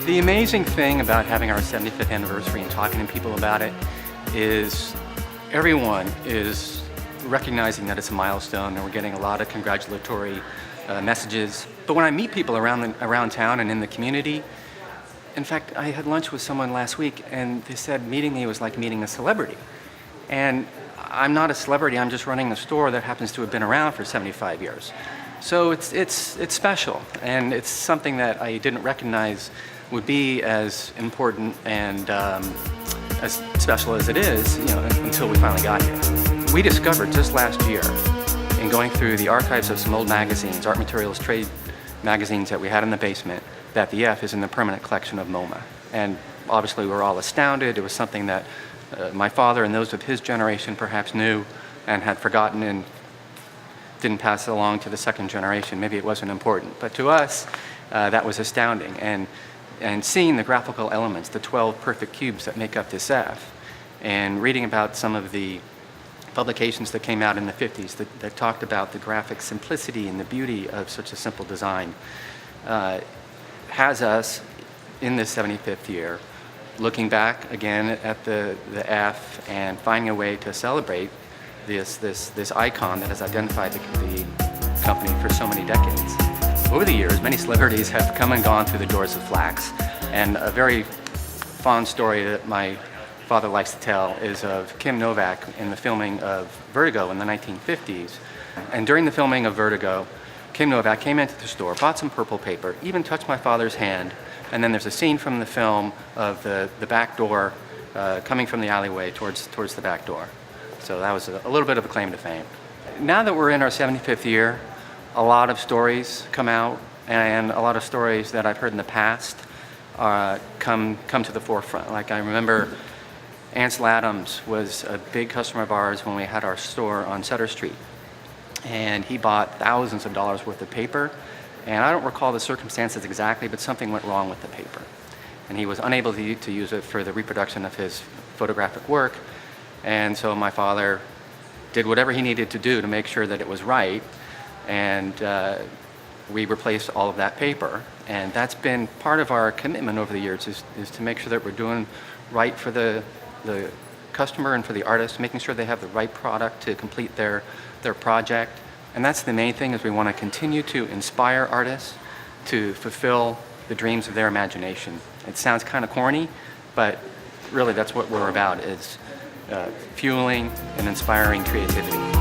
The amazing thing about having our 75th anniversary and talking to people about it is everyone is recognizing that it's a milestone, and we're getting a lot of congratulatory messages. But when I meet people around town and in the community, in fact, I had lunch with someone last week and they said meeting me was like meeting a celebrity. And I'm not a celebrity, I'm just running a store that happens to have been around for 75 years. So it's special, and it's something that I didn't recognize would be as important and as special as it is, until we finally got here. We discovered just last year, in going through the archives of some old magazines, art materials trade magazines that we had in the basement, that the F is in the permanent collection of MoMA. And obviously we were all astounded. It was something that my father and those of his generation perhaps knew and had forgotten and didn't pass it along to the second generation. Maybe it wasn't important. But to us, that was astounding. And seeing the graphical elements, the 12 perfect cubes that make up this F, and reading about some of the publications that came out in the 50s that talked about the graphic simplicity and the beauty of such a simple design, has us in this 75th year looking back again at the F and finding a way to celebrate this icon that has identified the company for so many decades. Over the years, many celebrities have come and gone through the doors of Flax, and a very fond story that my father likes to tell is of Kim Novak in the filming of Vertigo in the 1950s. And during the filming of Vertigo, Kim Novak came into the store, bought some purple paper, even touched my father's hand, and then there's a scene from the film of the back door coming from the alleyway towards the back door. So that was a little bit of a claim to fame. Now that we're in our 75th year, a lot of stories come out, and a lot of stories that I've heard in the past come to the forefront. Like I remember Ansel Adams was a big customer of ours when we had our store on Sutter Street. And he bought thousands of dollars worth of paper. And I don't recall the circumstances exactly, but something went wrong with the paper. And he was unable to use it for the reproduction of his photographic work. And so my father did whatever he needed to do to make sure that it was right. And we replaced all of that paper. And that's been part of our commitment over the years, is to make sure that we're doing right for the customer and for the artist, making sure they have the right product to complete their project. And that's the main thing, is we want to continue to inspire artists to fulfill the dreams of their imagination. It sounds kind of corny, but really that's what we're about, is fueling and inspiring creativity.